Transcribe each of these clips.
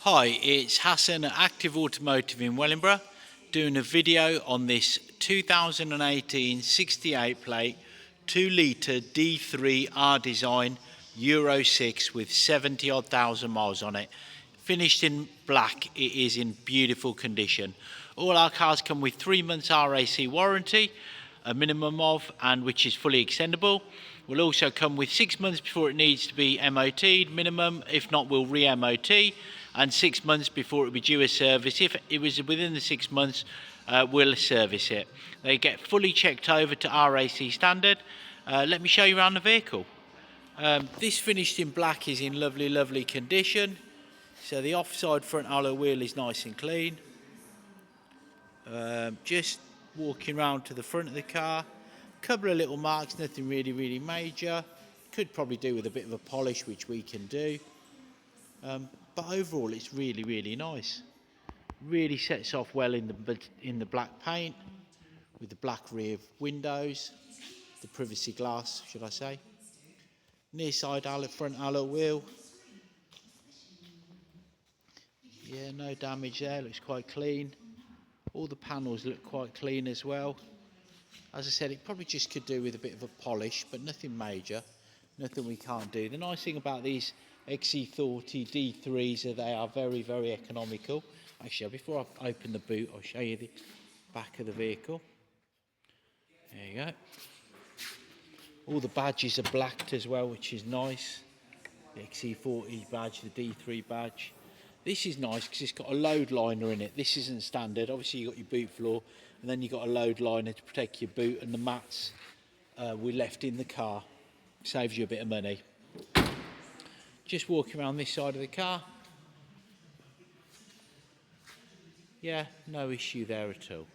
Hi, it's Hassan at Active Automotive in Wellingborough doing a video on this 2018 68 plate 2 litre D3 R design Euro 6 with 70 odd thousand miles on it. Finished in black, it is in beautiful condition. All our cars come with 3 months RAC warranty, a minimum of, and which is fully extendable. Will also come with 6 months before it needs to be MOT'd minimum, if not we'll re-MOT, and 6 months before it will be due a service. If it was within the 6 months, we'll service it. They get fully checked over to RAC standard. Let me show you around the vehicle. This finished in black is in lovely condition. So the offside front alloy wheel is nice and clean. Just walking around to the front of the car, couple of little marks, nothing really major. Could probably do with a bit of a polish, which we can do. But overall it's really nice. Really sets off well in the black paint, with the black rear windows, the privacy glass should I say. Near side front alloy wheel. Yeah, no damage there, looks quite clean. All the panels look quite clean as well. As I said, it probably just could do with a bit of a polish, but nothing major, nothing we can't do. The nice thing about these XC40 D3s is they are very economical. Actually, before I open the boot, I'll show you the back of the vehicle. There you go. All the badges are blacked as well, which is nice. The XC40 badge, the D3 badge. This is nice because it's got a load liner in it. This isn't standard. Obviously, you've got your boot floor, and then you've got a load liner to protect your boot, and the mats we left in the car. Saves you a bit of money. Just walking around this side of the car. Yeah, no issue there at all.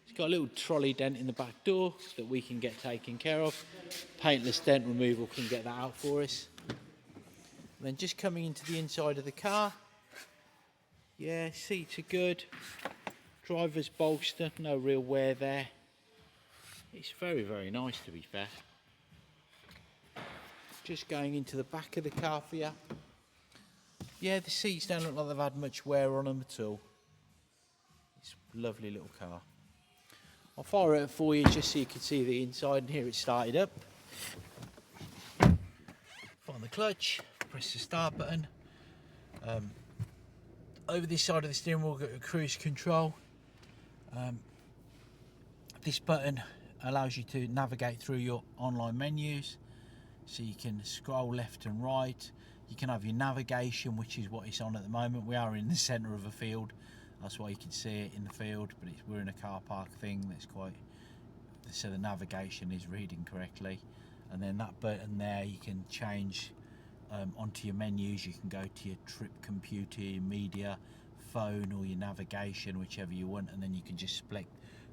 It's got a little trolley dent in the back door that we can get taken care of. Paintless dent removal can get that out for us. And then just coming into the inside of the car. Yeah, seats are good. Driver's bolster, no real wear there. It's very nice, to be fair. Just going into the back of the car for you. Yeah, the seats don't look like they've had much wear on them at all. It's a lovely little car. I'll fire it up for you just so you can see the inside, and here it's started up. Find the clutch, press the start button. Over this side of the steering wheel, we've got a cruise control. This button allows you to navigate through your online menus, so you can scroll left and right. You can have your navigation, which is what it's on at the moment. We are in the centre of a field, that's why you can see it in the field, but we're in a car park thing that's quite, so the navigation is reading correctly. And then that button there, you can change onto your menus. You can go to your trip computer, your media, phone, or your navigation, whichever you want, and then you can just select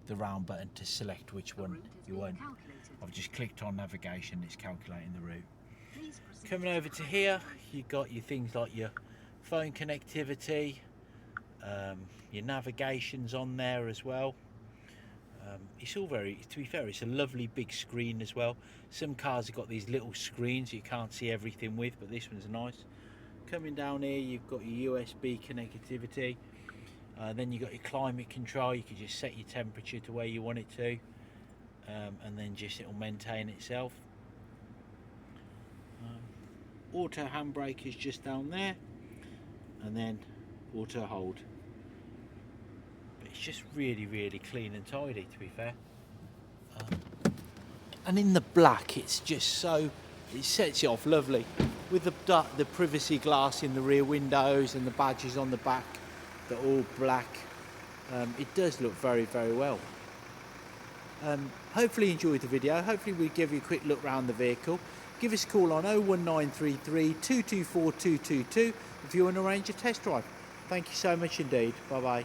the round button to select which one you want. I've just clicked on navigation, it's calculating the route. Coming over to here, you've got your things like your phone connectivity, your navigation's on there as well. It's all very, to be fair, it's a lovely big screen as well. Some cars have got these little screens you can't see everything with, but this one's nice. Coming down here, you've got your USB connectivity. Then you've got your climate control. You can just set your temperature to where you want it to, and then just it'll maintain itself. Auto handbrake is just down there, and then auto hold. But it's just really clean and tidy, to be fair. And in the black, it's just so, it sets it off lovely with the privacy glass in the rear windows and the badges on the back. They're all black. It does look very well. Hopefully you enjoyed the video. Hopefully we give you a quick look around the vehicle. Give us a call on 01933 224 222 if you want to arrange a test drive. Thank you so much indeed. Bye bye.